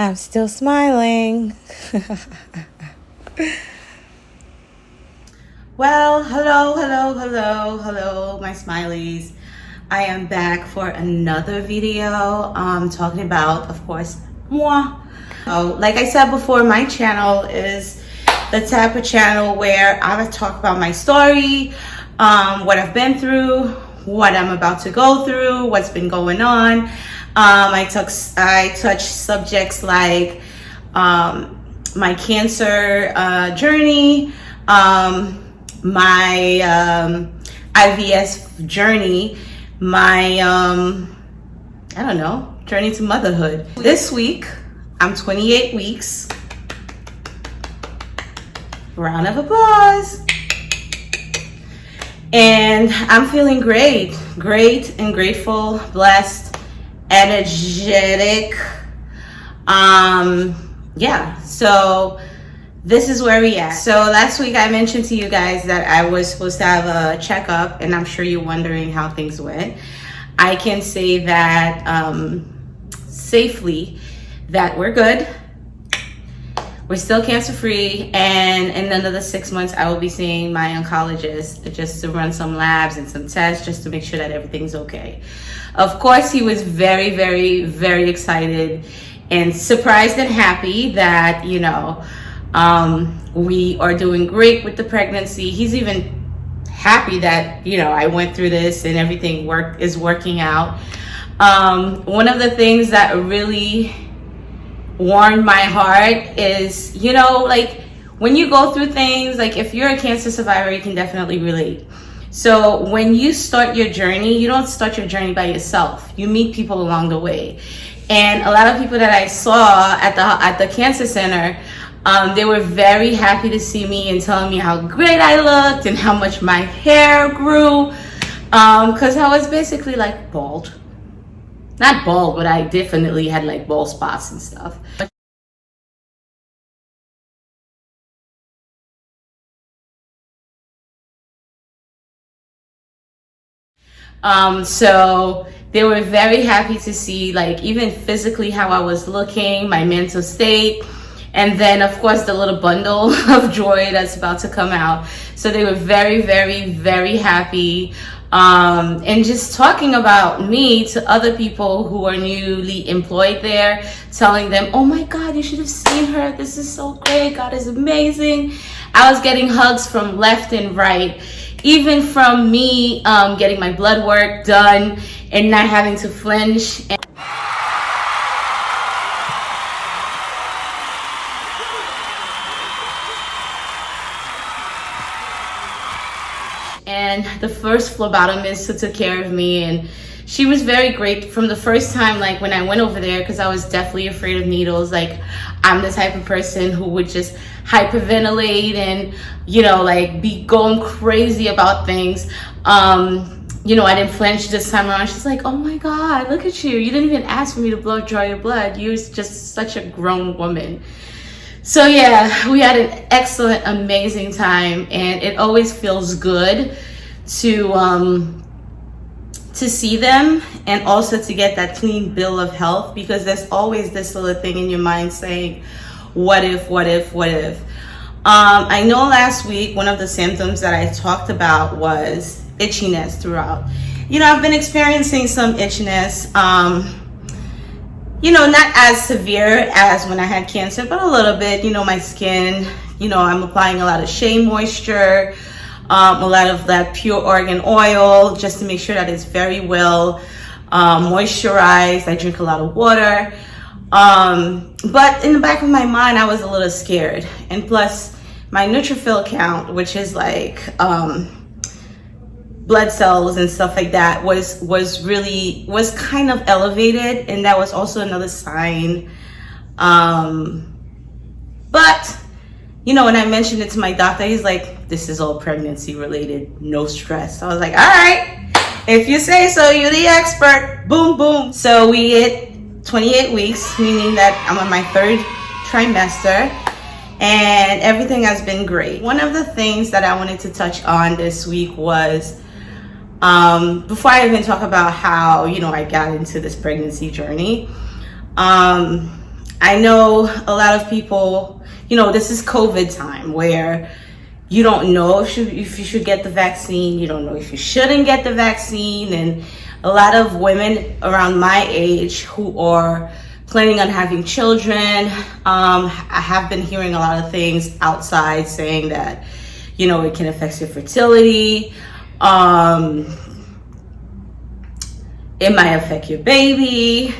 I'm still smiling. Well, hello, my Smahlies. I am back for another video talking about, of course, moi. So, like I said before, my channel is the type of channel where I would talk about my story, what I've been through, what I'm about to go through, what's been going on. I touch subjects like my cancer journey, my IVF journey, my I don't know, journey to motherhood. This week, I'm 28 weeks. Round of applause. And I'm feeling great and grateful, blessed, energetic. Yeah, so this is where we at. So last week I mentioned to you guys that I was supposed to have a checkup, and I'm sure you're wondering how things went. I can say that safely that we're good. We're still cancer free, and in another 6 months I will be seeing my oncologist just to run some labs and some tests just to make sure that everything's okay. Of course, he was very, very, very excited and surprised and happy that, you know, we are doing great with the pregnancy. He's even happy that, you know, I went through this and everything is working out. One of the things that really warmed my heart is, you know, like when you go through things, like if you're a cancer survivor, you can definitely relate. So when you start your journey, you don't start your journey by yourself. You meet people along the way. And a lot of people that I saw at the cancer center, they were very happy to see me and telling me how great I looked and how much my hair grew, because I was basically like bald. Not bald, but I definitely had like bald spots and stuff. So they were very happy to see, like, even physically how I was looking, my mental state, and then of course the little bundle of joy that's about to come out. So they were very, very, very happy. And just talking about me to other people who are newly employed there, telling them, oh my God, you should have seen her. This is so great. God is amazing. I was getting hugs from left and right, even from me getting my blood work done and not having to flinch. And the first phlebotomist who took care of me, and she was very great from the first time, like when I went over there, because I was definitely afraid of needles. Like, I'm the type of person who would just hyperventilate and, you know, like be going crazy about things. You know, I didn't flinch this time around. She's like, oh my God, look at you. You didn't even ask for me to draw your blood. You're just such a grown woman. So yeah, we had an excellent, amazing time, and it always feels good to see them, and also to get that clean bill of health, because there's always this little thing in your mind saying, what if? I know last week one of the symptoms that I talked about was itchiness throughout. You know, I've been experiencing some itchiness. You know, not as severe as when I had cancer, but a little bit. You know, my skin, you know, I'm applying a lot of shea moisture, a lot of that pure organ oil, just to make sure that it's very well moisturized. I drink a lot of water. But in the back of my mind, I was a little scared. And plus, my neutrophil count, which is like blood cells and stuff like that, was kind of elevated, and that was also another sign. But you know, when I mentioned it to my doctor, he's like, this is all pregnancy related, no stress. So I was like, all right, if you say so, you're the expert. Boom, boom. So we hit 28 weeks, meaning that I'm on my 3rd trimester, and everything has been great. One of the things that I wanted to touch on this week was, before I even talk about how, you know, I got into this pregnancy journey, I know a lot of people, this is COVID time where you don't know if you should get the vaccine. You don't know if you shouldn't get the vaccine. And a lot of women around my age who are planning on having children, I have been hearing a lot of things outside saying that, it can affect your fertility. It might affect your baby.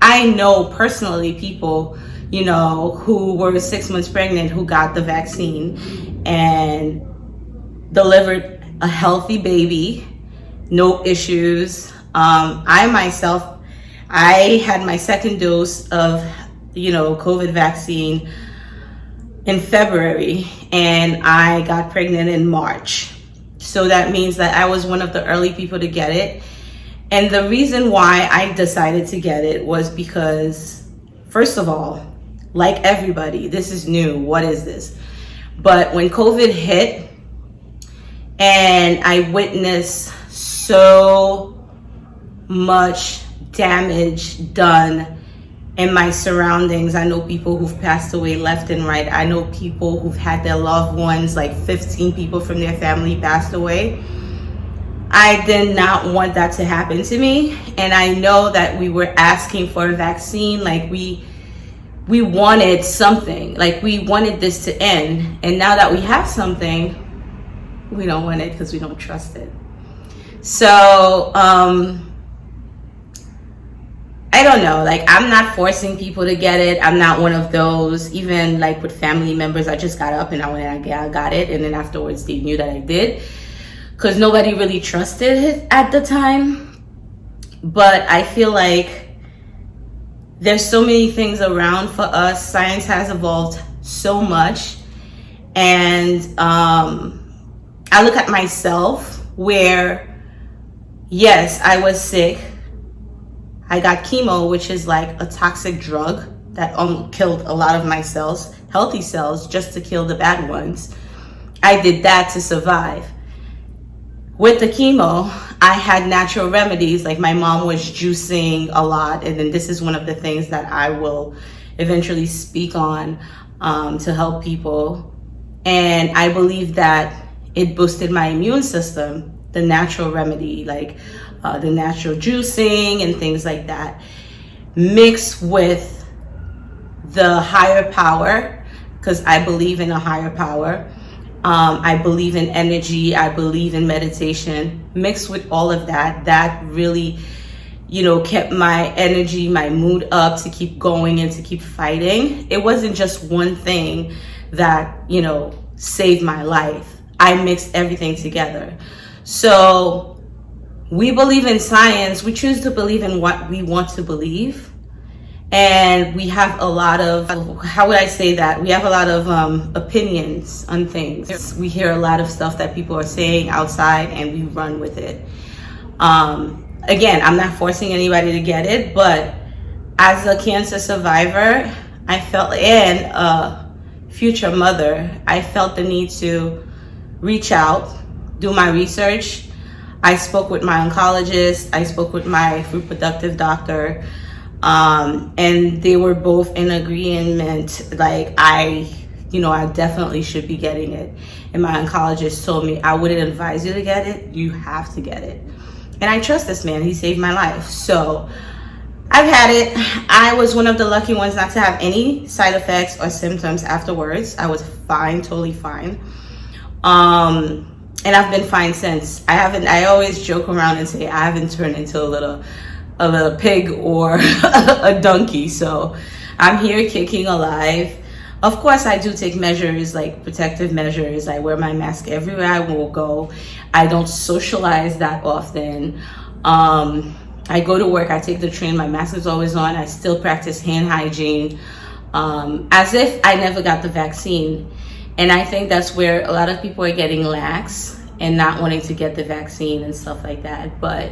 I know personally people, who were 6 months pregnant who got the vaccine and delivered a healthy baby, no issues. I myself, I had my second dose of, COVID vaccine in February, and I got pregnant in March. So that means that I was one of the early people to get it. And the reason why I decided to get it was because, first of all, like everybody, this is new. What is this? But when COVID hit and I witnessed so much damage done in my surroundings, I know people who've passed away left and right. I know people who've had their loved ones, like 15 people from their family passed away. I did not want that to happen to me. And I know that we were asking for a vaccine, like we wanted something, like we wanted this to end. And now that we have something, we don't want it because we don't trust it. So, I don't know, like I'm not forcing people to get it. I'm not one of those, even like with family members, I just got up and I got it. And then afterwards they knew that I did, because nobody really trusted it at the time. But I feel like there's so many things around for us. Science has evolved so much. And I look at myself where, yes, I was sick. I got chemo, which is like a toxic drug that killed a lot of my cells, healthy cells, just to kill the bad ones. I did that to survive. With the chemo, I had natural remedies, like my mom was juicing a lot. And then this is one of the things that I will eventually speak on to help people. And I believe that it boosted my immune system, the natural remedy, like the natural juicing and things like that, mixed with the higher power, because I believe in a higher power. I believe in energy. I believe in meditation. Mixed with all of that, that really, kept my energy, my mood up to keep going and to keep fighting. It wasn't just one thing that, saved my life. I mixed everything together. So we believe in science. We choose to believe in what we want to believe. And we have a lot of, how would I say that? We have a lot of opinions on things. We hear a lot of stuff that people are saying outside and we run with it. Again, I'm not forcing anybody to get it, but as a cancer survivor, I felt, and a future mother, I felt the need to reach out, do my research. I spoke with my oncologist, I spoke with my reproductive doctor, and they were both in agreement, like I definitely should be getting it. And my oncologist told me, I wouldn't advise you to get it, you have to get it. And I trust this man, he saved my life. So I've had it. I was one of the lucky ones not to have any side effects or symptoms afterwards. I was fine, totally fine. And I've been fine since. I always joke around and say I haven't turned into a little pig or a donkey. So I'm here kicking alive. Of course, I do take measures, like protective measures. I wear my mask everywhere I will go. I don't socialize that often. I go to work, I take the train, my mask is always on. I still practice hand hygiene, as if I never got the vaccine. And I think that's where a lot of people are getting lax and not wanting to get the vaccine and stuff like that. But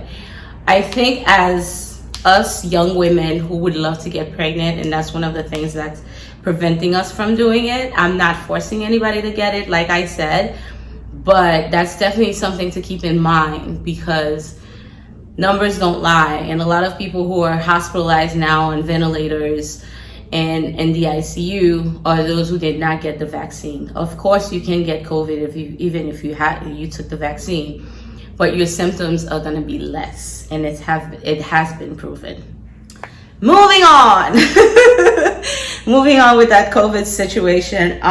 I think as us young women who would love to get pregnant, and that's one of the things that's preventing us from doing it. I'm not forcing anybody to get it, like I said, but that's definitely something to keep in mind, because Numbers don't lie. And a lot of people who are hospitalized now on ventilators and in the ICU are those who did not get the vaccine. Of course, you can get COVID even if you took the vaccine, but your symptoms are going to be less, and it has been proven. Moving on. Moving on with that COVID situation.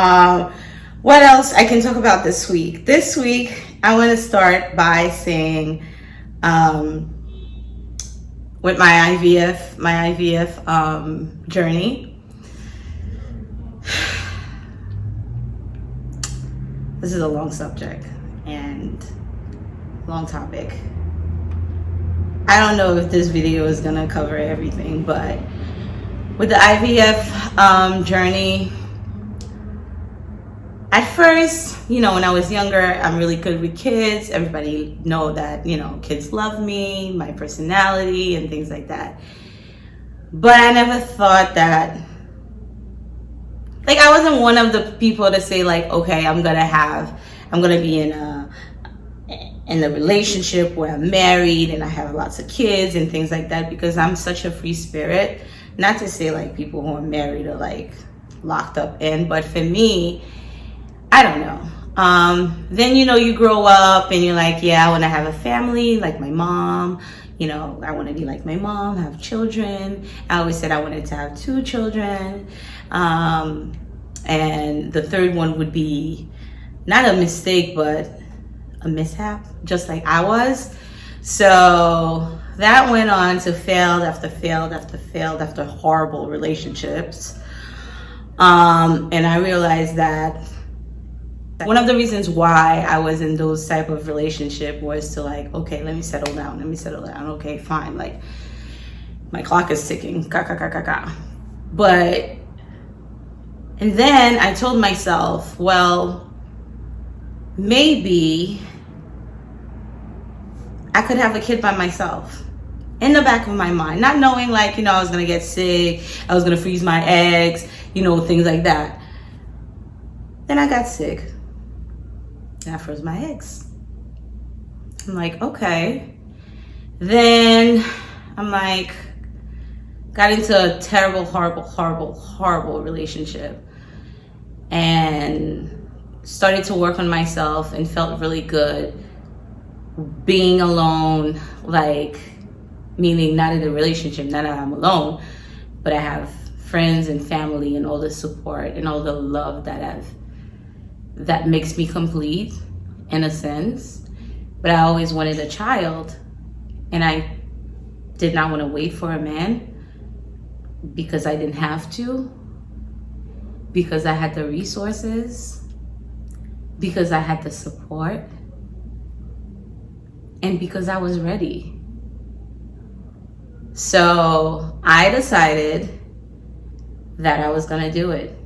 What else I can talk about this week? This week, I want to start by saying, with my IVF journey. This is a long subject and long topic. I don't know if this video is gonna cover everything, but with the IVF journey, at first, when I was younger, I'm really good with kids. Everybody know that, kids love me, my personality and things like that. But I never thought that, I wasn't one of the people to say okay, I'm gonna be in a relationship where I'm married and I have lots of kids and things like that, because I'm such a free spirit. Not to say people who are married are locked up in, but for me, I don't know. Then, you grow up and you're yeah, I want to have a family like my mom. I want to be like my mom, have children. I always said I wanted to have 2 children. And the third one would be not a mistake, but a mishap, just like I was. So that went on to failed after failed after failed after horrible relationships. And I realized that one of the reasons why I was in those type of relationship was to okay, let me settle down. Okay, fine. My clock is ticking. But, and then I told myself, well, maybe I could have a kid by myself. In the back of my mind, not knowing I was gonna get sick, I was gonna freeze my eggs, things like that. Then I got sick. And I froze my eggs. I'm okay. Then I'm got into a terrible, horrible relationship and started to work on myself and felt really good being alone, meaning not in a relationship, not that I'm alone, but I have friends and family and all the support and all the love that makes me complete in a sense. But I always wanted a child, and I did not want to wait for a man because I didn't have to, because I had the resources, because I had the support, and because I was ready. So I decided that I was gonna do it,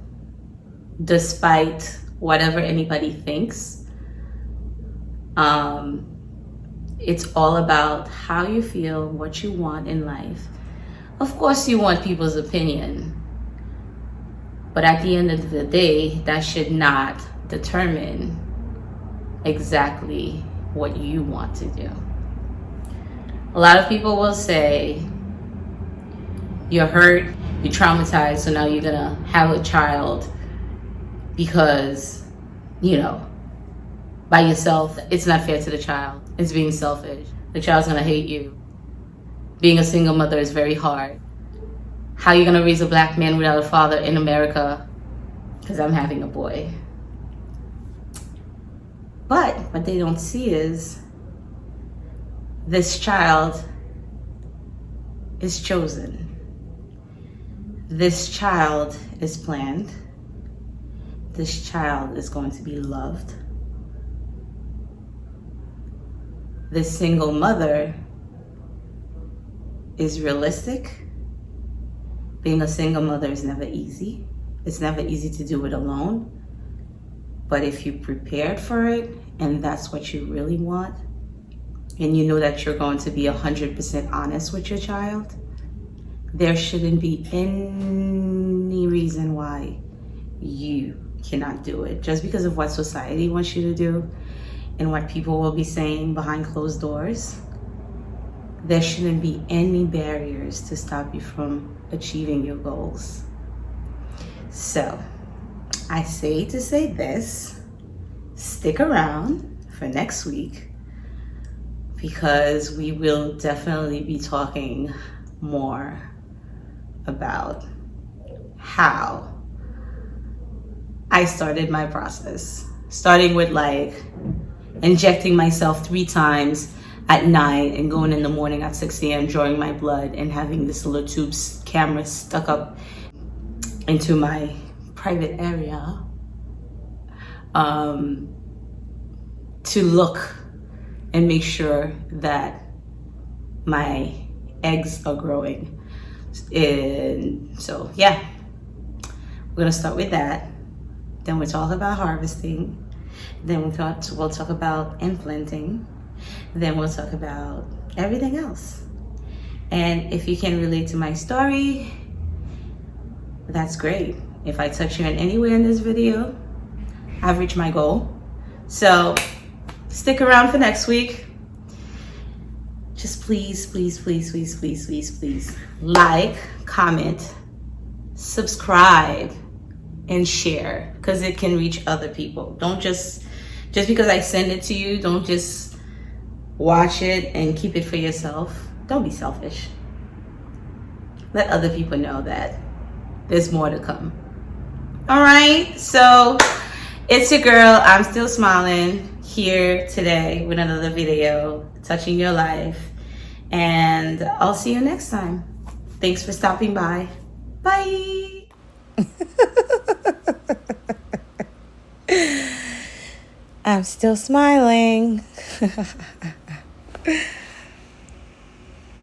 despite whatever anybody thinks. It's all about how you feel, what you want in life. Of course, you want people's opinion, but at the end of the day, that should not determine exactly what you want to do. A lot of people will say, you're hurt, you're traumatized, so now you're gonna have a child because, by yourself. It's not fair to the child. It's being selfish. The child's gonna hate you. Being a single mother is very hard. How are you gonna raise a black man without a father in America? Because I'm having a boy. But what they don't see is this child is chosen. This child is planned. This child is going to be loved. This single mother is realistic. Being a single mother is never easy. It's never easy to do it alone. But if you prepared for it and that's what you really want, and you know that you're going to be 100% honest with your child, there shouldn't be any reason why you cannot do it just because of what society wants you to do and what people will be saying behind closed doors. there shouldn't be any barriers to stop you from achieving your goals. So I say to say this, stick around for next week, because we will definitely be talking more about how I started my process, starting with like injecting myself 3 times at night and going in the morning at 6 a.m. drawing my blood and having this little tube camera stuck up into my private area to look and make sure that my eggs are growing. And so yeah, we're gonna start with that. Then we'll talk about harvesting. Then we'll talk about implanting. Then we'll talk about everything else. And if you can relate to my story, that's great. If I touch you in any way in this video, I've reached my goal. So stick around for next week. Just please, please, please, please, please, please, please like, comment, subscribe, and share, because it can reach other people. Don't just because I send it to you, don't just watch it and keep it for yourself. Don't be selfish. Let other people know that there's more to come. All right, so it's your girl, I'm still smiling, here today with another video touching your life, and I'll see you next time. Thanks for stopping by. Bye. I'm still smiling.